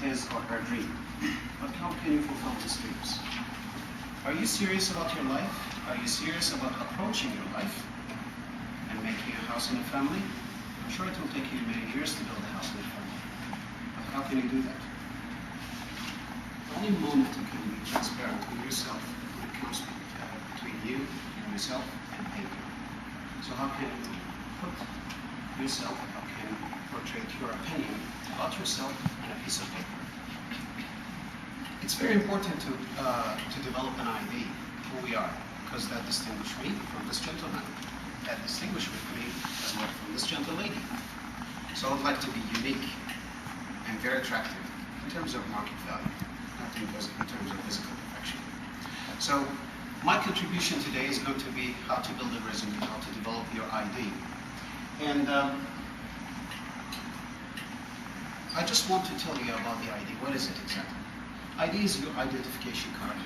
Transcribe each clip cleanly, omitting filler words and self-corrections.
his or her dream. But how can you fulfill these dreams? Are you serious about your life? Are you serious about approaching your life and making a house and a family? I'm sure it will take you many years to build a house and a family. But how can you do that? The only moment you can be transparent with yourself when it comes between you and yourself and paper. So how can you put yourself, how can you portray your opinion about yourself on a piece of paper? It's very important to develop an ID, who we are, because that distinguishes me from this gentleman. That distinguishes me as well from this gentle lady. So I would like to be unique and very attractive in terms of market value, not in terms of physical perfection. So my contribution today is going to be how to build a resume, how to develop your ID. And I just want to tell you about the ID. What is it exactly? ID is your identification card.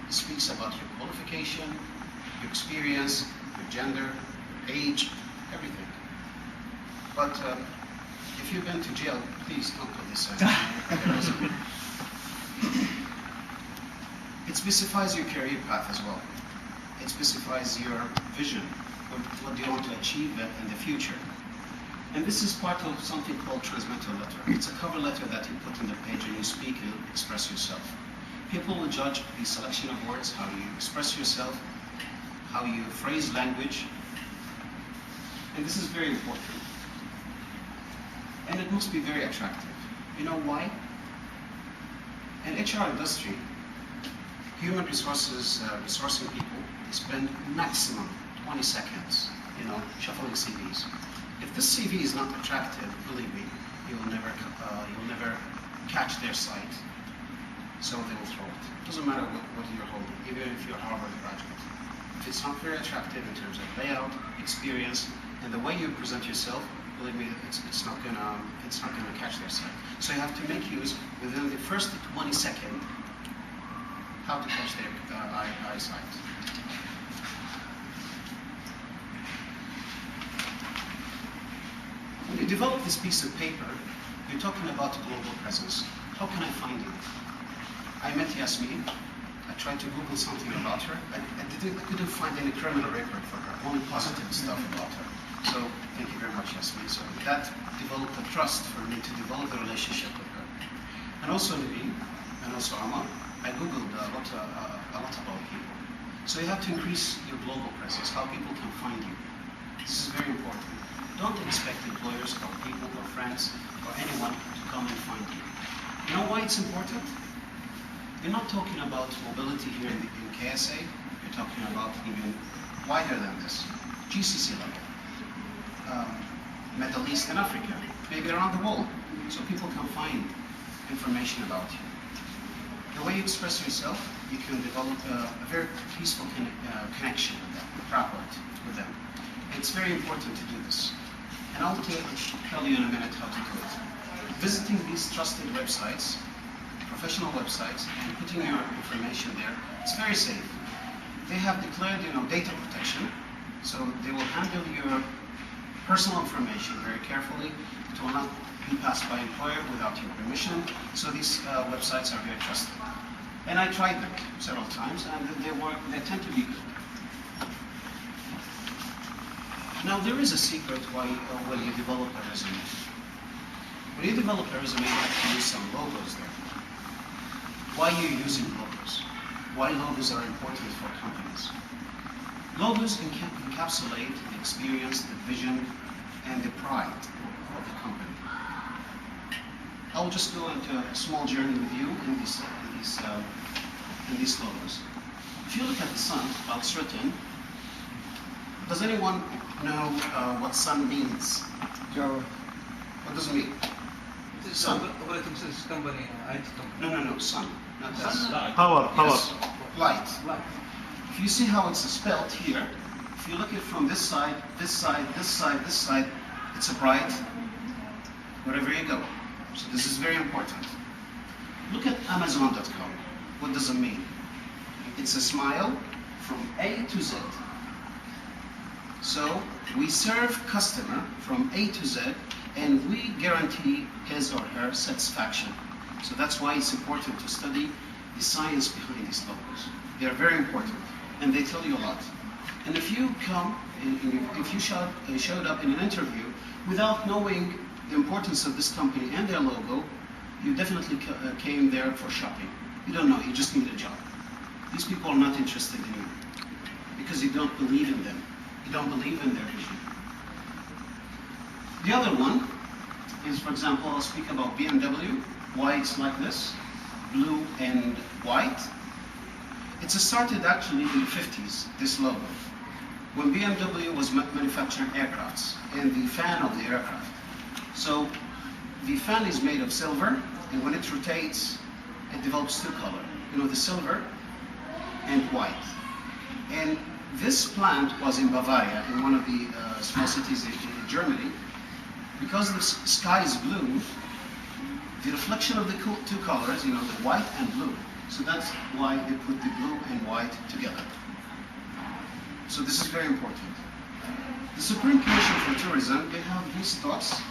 It speaks about your qualification, your experience, your gender, your age, everything. But if you've been to jail, please don't put this on your resume. It specifies your career path as well. It specifies your vision. What do you want to achieve in the future? And this is part of something called transmittal letter. It's a cover letter that you put on the page and you speak and express yourself. People will judge the selection of words, how you express yourself, how you phrase language. And this is very important. And it must be very attractive. You know why? In HR industry, human resources, resourcing people, they spend maximum 20 seconds, shuffling CVs. If this CV is not attractive, believe me, you'll never catch their sight. So they will throw it. It doesn't matter what you're holding, even if you're a Harvard graduate. If it's not very attractive in terms of layout, experience, and the way you present yourself, believe me, it's not gonna catch their sight. So you have to make use within the first 20 seconds how to catch their eyesight. When you develop this piece of paper, you're talking about global presence. How can I find you? I met Yasmin. I tried to Google something about her. I couldn't find any criminal record for her, only positive stuff about her. So thank you very much, Yasmin. So that developed a trust for me to develop a relationship with her. And also Naveen, and also Amar, I Googled a lot about people. So you have to increase your global presence, how people can find you. This is very important. Don't expect employers or people or friends or anyone to come and find you. You know why it's important? You're not talking about mobility here in KSA. You're talking about even wider than this. GCC level. Middle East and Africa. Maybe around the world. So people can find information about you. The way you express yourself, you can develop a very peaceful connection with them, rapport with them. It's very important to do this. And I'll tell you in a minute how to do it. Visiting these trusted websites, professional websites, and putting your information there, it's very safe. They have declared, data protection, so they will handle your personal information very carefully. It will not be passed by employer without your permission. So these websites are very trusted. And I tried them several times, and they tend to be good. Now, there is a secret when you develop a resume. When you develop a resume, you have to use some logos there. Why are you using logos? Why logos are important for companies? Logos encapsulate the experience, the vision, and the pride of the company. I'll just go into a small journey with you in these logos. If you look at the sun, it's written. Does anyone know what sun means? No. What does it mean? Sun. Operating system company, IT company. No, sun. Not that. Sun. Power. Yes. Light. Light. If you see how it's spelled here, if you look at it from this side, this side, this side, this side, it's a bright wherever you go. So this is very important. Look at Amazon.com. What does it mean? It's a smile from A to Z. So we serve customer from A to Z, and we guarantee his or her satisfaction. So that's why it's important to study the science behind these logos. They are very important, and they tell you a lot. And if you come, if you showed up in an interview without knowing the importance of this company and their logo, you definitely came there for shopping. You don't know, you just need a job. These people are not interested in you because you don't believe in them. You don't believe in their vision. The other one is, for example, I'll speak about BMW, why it's like this, blue and white. It started actually in the 50s, this logo, when BMW was manufacturing aircrafts and the fan of the aircraft. So the fan is made of silver, and when it rotates, it develops two colors. You know, the silver and white. And this plant was in Bavaria, in one of the small cities in Germany. Because the sky is blue, the reflection of the two colors, you know, the white and blue. So that's why they put the blue and white together. So this is very important. The Supreme Commission for Tourism, they have these dots,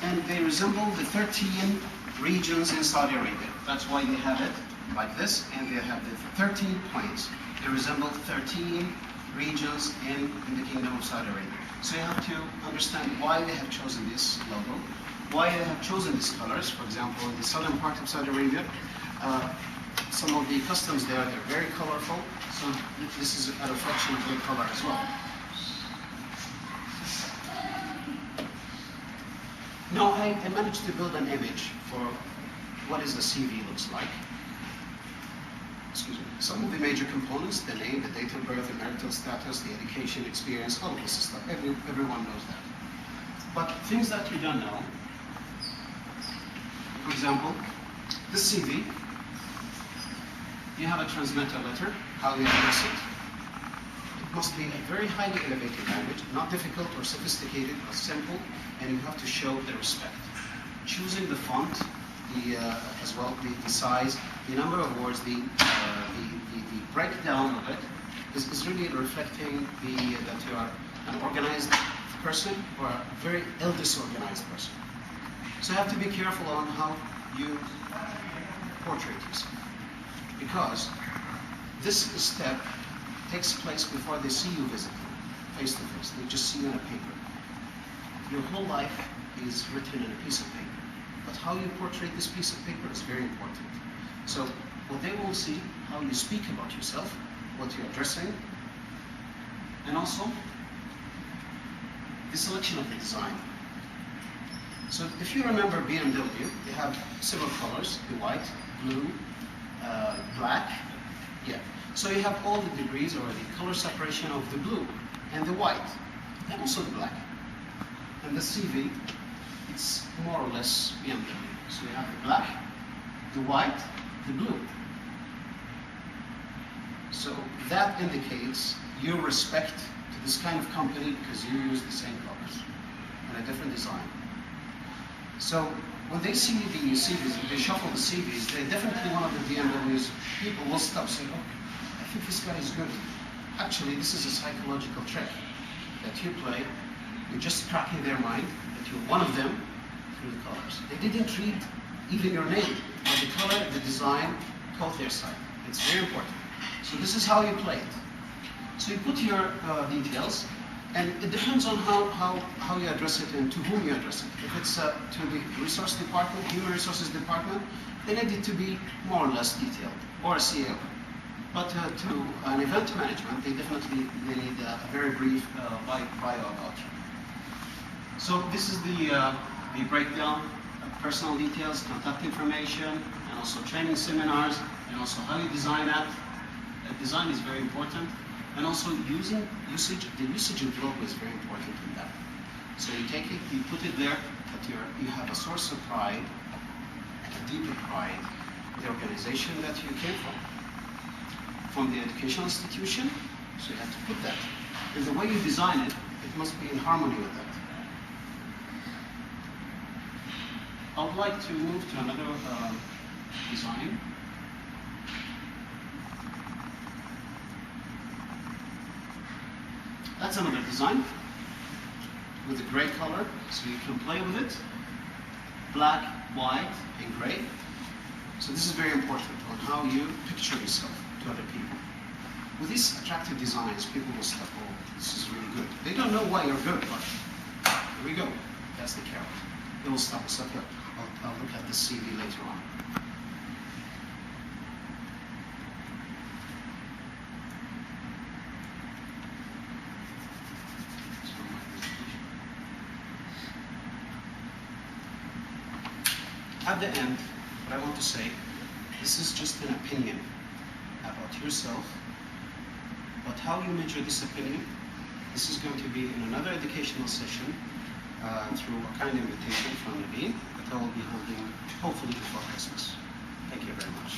and they resemble the 13 regions in Saudi Arabia. That's why they have it like this, and they have the 13 points. They resemble 13 regions in the Kingdom of Saudi Arabia. So you have to understand why they have chosen this logo, why they have chosen these colors. For example, in the southern part of Saudi Arabia, some of the customs there, they're very colorful. So this is a reflection of their color as well. Now I managed to build an image for what is the CV looks like. Excuse me. Some of the major components, the name, the date of birth, the marital status, the education, experience, all of this stuff. Everyone knows that. But things that you don't know, for example, this CV, you have a transmittal letter, how you address it. It must be a very highly elevated language, not difficult or sophisticated, but simple, and you have to show the respect. Choosing the font, as well, the size, the number of words, the breakdown of it is really reflecting that you are an organized person or a very ill-disorganized person. So you have to be careful on how you portray yourself, because this step takes place before they see you visiting, face to face. They just see you on a paper. Your whole life is written in a piece of paper. But how you portray this piece of paper is very important. So what they will see, how you speak about yourself, what you're addressing, and also the selection of the design. So if you remember BMW, they have several colors, the white, blue, black. Yeah. So you have all the degrees or the color separation of the blue and the white, and also the black. And the CV, it's more or less BMW. So you have the black, the white, the blue. So that indicates your respect to this kind of company because you use the same colors and a different design. So when they see the CVs, they shuffle the CVs, they definitely, one of the BMW's people will stop saying, oh, I think this guy is good. Actually, this is a psychological trick that you play. You're just cracking their mind that you're one of them through the colors. They didn't read even your name, but the color, the design, caught their sight. It's very important. So this is how you play it. So you put your details, and it depends on how you address it and to whom you address it. If it's to the resource department, human resources department, they need it to be more or less detailed, or a CEO. But to an event management, they definitely need a very brief bio about you. So this is the breakdown of personal details, contact information, and also training seminars, and also how you design that. Design is very important, and also the usage of logo is very important in that. So you take it, you put it there, but you have a source of pride, a deeper pride, the organization that you came from the educational institution. So you have to put that. And the way you design it, it must be in harmony with that. I would like to move to another design. That's another design with a gray color, so you can play with it. black, white. and gray. So this is very important on how you picture yourself to other people. With these attractive designs, people will stop, oh, this is really good. They don't know why you're good, but here we go. That's the carrot. They will stop. So I'll look at the CV later on. At the end, what I want to say, this is just an opinion about yourself, but how you measure this opinion, this is going to be in another educational session through a kind invitation from Nabeen that I will be holding hopefully before Christmas. Thank you very much.